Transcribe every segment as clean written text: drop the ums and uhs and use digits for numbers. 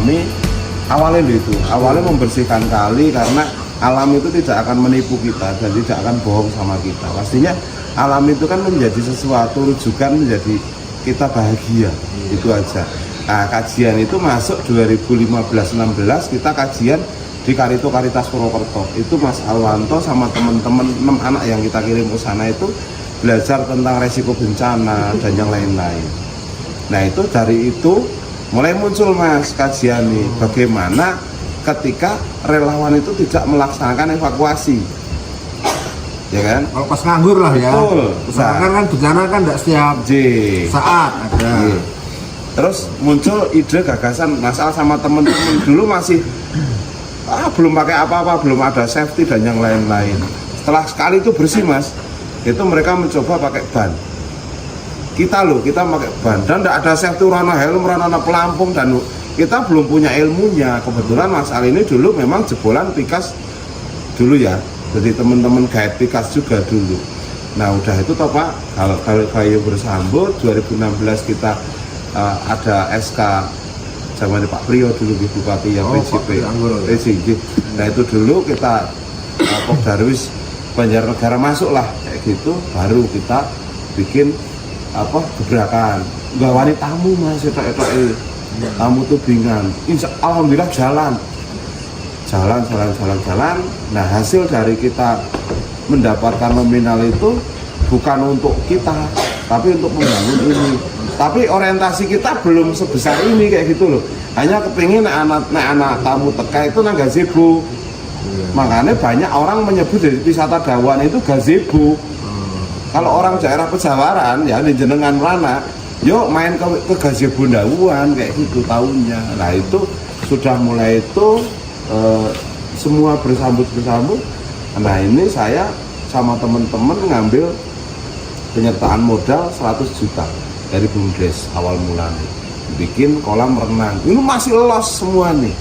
kami awalnya membersihkan kali, karena alam itu tidak akan menipu kita dan tidak akan bohong sama kita. Pastinya alam itu kan menjadi sesuatu rujukan, menjadi kita bahagia, itu aja. Nah, kajian itu masuk 2015-16 kita kajian di Karito Karitas Purwokerto. Itu Mas Alwanto sama teman-teman 6 anak yang kita kirim ke sana itu belajar tentang resiko bencana dan yang lain-lain. Nah, itu dari itu mulai muncul Mas kajian nih, bagaimana ketika relawan itu tidak melaksanakan evakuasi, ya kan? Kalau pas nganggur lah ya. Betul. Misalkan kan bencana kan tidak setiap saat ada. Terus muncul ide gagasan Mas Al sama teman-teman, dulu masih belum pakai apa-apa, belum ada safety dan yang lain-lain. Setelah sekali itu bersih Mas, itu mereka mencoba pakai ban. Kita pakai ban dan tidak ada safety, rana helm, rana pelampung, dan kita belum punya ilmunya. Kebetulan Mas Al ini dulu memang jebolan Pikas dulu ya, jadi teman-teman guide Pikas juga dulu. Nah udah itu toh Pak, kalau Bayu bersambut 2016 kita ada SK zaman Pak Priyo dulu di Bupati yang PCP. Nah itu dulu kita Pok Darwis Banjarnegara masuk lah kayak gitu, baru kita bikin gebrakan gawani tamu Mas, tamu tubingan. Alhamdulillah jalan. Nah hasil dari kita mendapatkan nominal itu bukan untuk kita, tapi untuk membangun ini. Tapi orientasi kita belum sebesar ini kayak gitu loh. Hanya kepingin anak tamu teka itu nang gazebo. Makanya banyak orang menyebut dari wisata Dawan itu gazebo. Kalau orang daerah Pejawaran ya di jenengan Rana, yuk main ke gazebo Dawan kayak gitu tahunnya. Nah itu sudah mulai itu semua bersambut. Nah ini saya sama teman-teman ngambil penyertaan modal 100 juta dari BUMDes awal mulanya, bikin kolam renang. Ini masih los semua nih.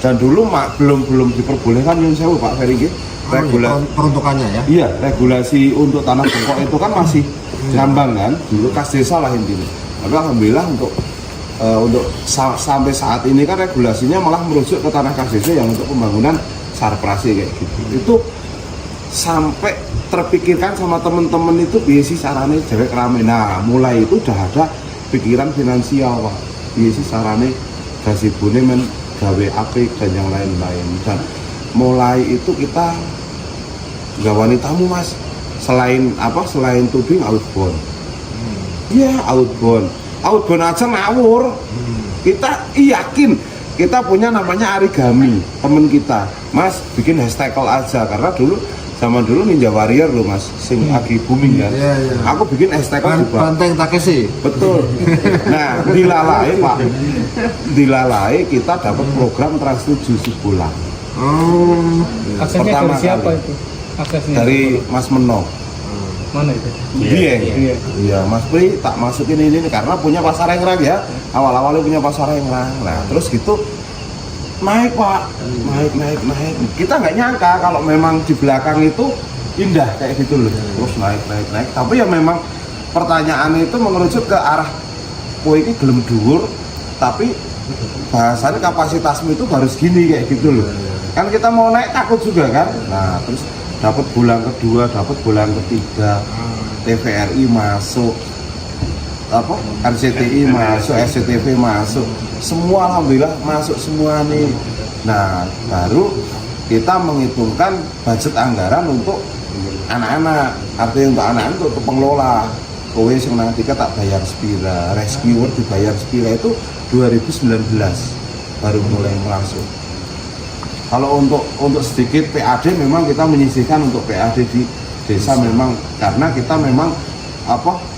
Dan dulu belum diperbolehkan Yun Sewu Pak Ferry, peruntukannya ya? Iya, regulasi untuk tanah bengkok itu kan masih ngambang kan, dulu kas desa lah intinya. Tapi alhamdulillah untuk sampai saat ini kan regulasinya malah merujuk ke tanah kas desa yang untuk pembangunan sarprasi kayak gitu. Itu sampai terpikirkan sama temen-temen itu biasa caranya cewek rame. Nah mulai itu udah ada pikiran finansial Pak, biasa caranya gazebo-nya gawe apik dan yang lain-lain. Dan mulai itu kita gawani tamu Mas, selain tubing outbound. Iya outbound aja ngawur. Kita yakin kita punya namanya Arigami, temen kita Mas bikin hashtag aja, karena zaman dulu Ninja Warrior loh Mas, sing lagi booming kan. Aku bikin hashtag juga. Banteng Takeshi. Betul. Nah, dilalai Pak. Dilalai kita dapat program Trans 7 sebulan. Aksesnya dari siapa itu? Aksesnya dari Mas Meno. Mana itu? Iya, Mas Pri tak masukin ini karena punya pasar Rengrang ya. Awal-awalnya punya pasar Rengrang. Nah, terus gitu naik Pak, naik. Kita nggak nyangka kalau memang di belakang itu indah kayak gitu loh. Terus naik. Tapi ya memang pertanyaan itu mengerucut ke arah ini gelem dhuwur, tapi bahasanya kapasitasmu itu harus gini kayak gitu loh. Kan kita mau naik takut juga kan. Nah, terus dapat bulan kedua, dapat bulan ketiga, TVRI masuk, RCTI masuk, SCTV masuk, semua alhamdulillah masuk semua nih. Nah baru kita menghitungkan budget anggaran untuk anak-anak, artinya untuk anak-anak untuk pengelola. Kowe sing nang tiket tak bayar sepira, rescuer dibayar sepira itu 2019 baru mulai masuk. Kalau untuk sedikit PAD memang kita menyisihkan untuk PAD di desa memang karena kita memang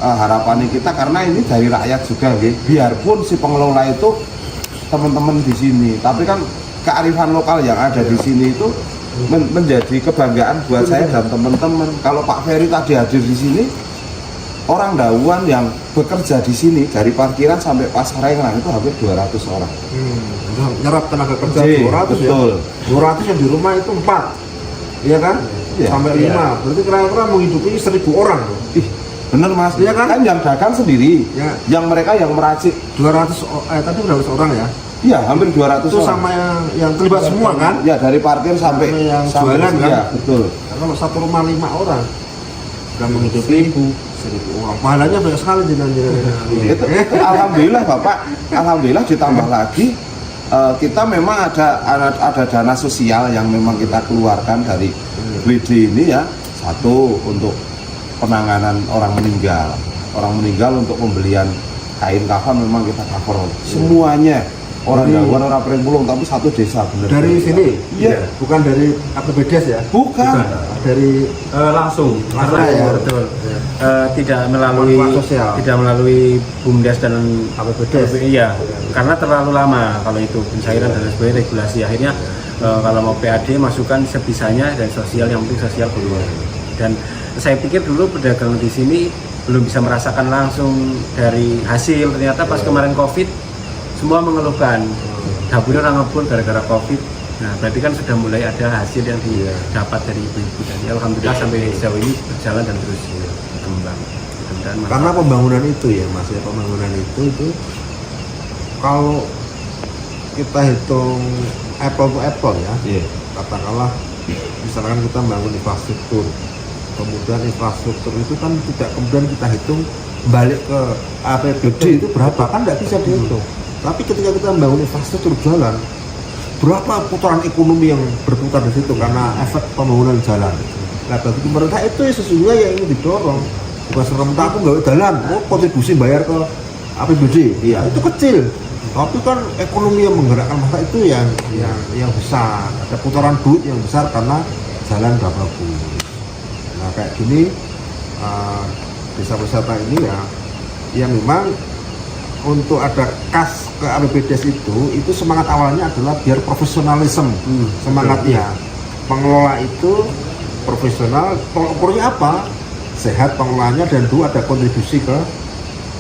harapannya kita karena ini dari rakyat juga gitu. Biarpun si pengelola itu teman-teman di sini, tapi kan kearifan lokal yang ada di sini itu menjadi kebanggaan buat saya dan teman-teman. Kalau Pak Ferry tadi hadir di sini, orang Dawan yang bekerja di sini dari parkiran sampai pasar Rengrang itu hampir 200 orang. Nyerap tenaga kerja 200 betul. Ya. 200 yang di rumah itu 4. Iya kan? Ya, sampai 5. Iya. Berarti kira-kira menghidupi 1000 orang. Ih, bener Mas. Iya kan? Kan yang dagang sendiri. Ya. Yang mereka yang meracik 200 tadi berapa orang ya? Iya, hampir 200 Itu orang. sama yang terlibat semua kan? Ya, dari parkir sampai yang sampai jualan kan? ya, betul. Kalau satu rumah 5 orang dan menghidupi 1.000 orang. Pahalanya banyak sekali Itu alhamdulillah Bapak, alhamdulillah ditambah lagi kita memang ada dana sosial yang memang kita keluarkan dari WD ini ya. Satu untuk penanganan orang meninggal untuk pembelian kain kafan memang kita cover semuanya. Orang Dawan, orang Pringpulung, tapi satu desa bener. dari sini, Iya. bukan dari APBDes ya, Bukan. dari langsung Karena ya, betul. Tidak melalui Manfaat sosial. tidak melalui BUMDes dan APBDes. iya, karena terlalu lama kalau itu pencairan dan lain sebagainya, regulasi akhirnya kalau mau PAD masukkan sebisanya dan sosial, yang penting sosial keluar. Dan saya pikir dulu pedagang di sini belum bisa merasakan langsung dari hasil, ternyata pas kemarin COVID semua mengeluhkan dapurnya orang ngebul gara-gara COVID. Nah, berarti kan sudah mulai ada hasil yang didapat dari ibu-ibu. Dan alhamdulillah sampai sejauh ini berjalan dan terus berkembang. Karena pembangunan itu ya Mas, ya pembangunan itu kalau kita hitung apple to apple ya, Iya. katakanlah misalkan kita membangun infrastruktur, kemudian infrastruktur itu kan tidak kemudian kita hitung balik ke APBD itu berapa, kan tidak bisa dihitung. Tapi ketika kita membangun infrastruktur jalan, berapa putaran ekonomi yang berputar di situ karena efek pembangunan jalan. Nah, bagi pemerintah itu ya sesungguhnya yang ingin didorong. Bukan seremta aku nggak jalan, kontribusi bayar ke APBD, ya itu kecil. Tapi kan ekonomi yang menggerakkan masa itu yang besar. Ada putaran duit yang besar karena jalan gak bagus. Nah kayak gini desa wisata ini ya memang untuk ada kas ke APBDes itu semangat awalnya adalah biar profesionalisme semangatnya. Pengelola itu profesional, tolak ukurnya apa? Sehat pengelolanya dan dua ada kontribusi ke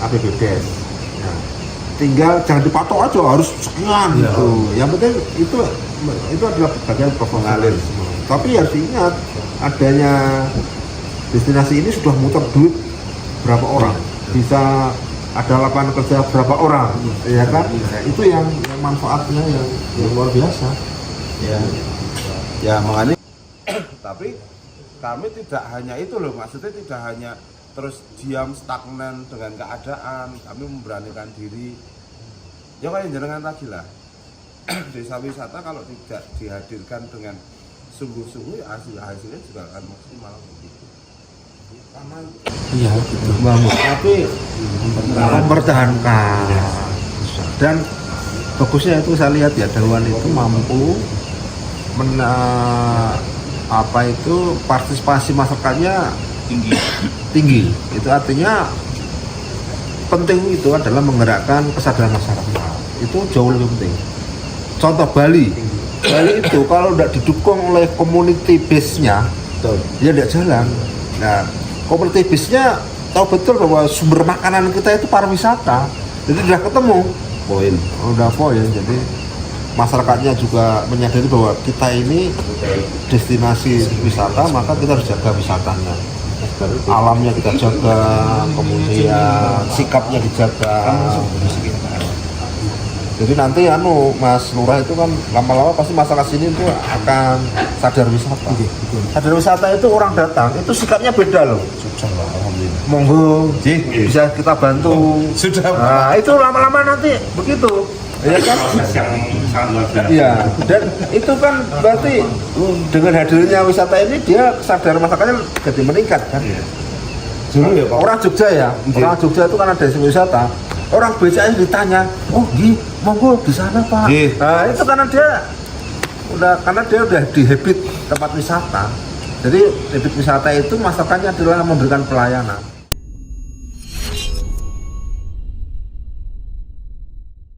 APBDes. Nah, tinggal jangan dipatok aja harus sekian gitu. Yang penting itu adalah bagian profesionalisme. Tapi harus diingat adanya destinasi ini sudah muter duit berapa orang, bisa ada lapangan kerja berapa orang, ya kan? Nah, itu yang manfaatnya yang luar biasa. Ya makanya tapi kami tidak hanya itu loh, maksudnya tidak hanya terus diam stagnan dengan keadaan, kami memberanikan diri ya kayak jenengan tadi lah. Desa wisata kalau tidak dihadirkan dengan sungguh-sungguh ya hasilnya juga akan maksimal begitu. Iya gitu banget. Tapi mempertahankan dan bagusnya itu saya lihat ya Dawan itu mampu partisipasi masyarakatnya tinggi. Itu artinya penting itu adalah menggerakkan kesadaran masyarakat. Itu jauh lebih penting. Contoh Bali itu kalau tidak didukung oleh community base-nya, dia tidak jalan. Nah, community base-nya tahu betul bahwa sumber makanan kita itu pariwisata. Jadi sudah ketemu poin. Jadi masyarakatnya juga menyadari bahwa kita ini destinasi wisata, maka kita harus jaga wisatanya. Alamnya kita jaga, kemudian sikapnya dijaga. Jadi nanti Mas Lurah itu kan lama-lama pasti masyarakat sini itu akan sadar wisata. Sadar wisata itu orang datang itu sikapnya beda loh. Monggo, bisa kita bantu. Sudah. Nah, itu lama-lama nanti begitu. Ya kan? Iya. Dan itu kan berarti dengan hadirnya wisata ini dia sadar masyarakatnya jadi meningkat kan. Orang Jogja ya, orang Jogja itu kan ada desa wisata. Orang BCA ditanya, oh monggo di sana Pak. Nah itu karena dia udah di habit tempat wisata. Jadi habit wisata itu masyarakatnya adalah memberikan pelayanan.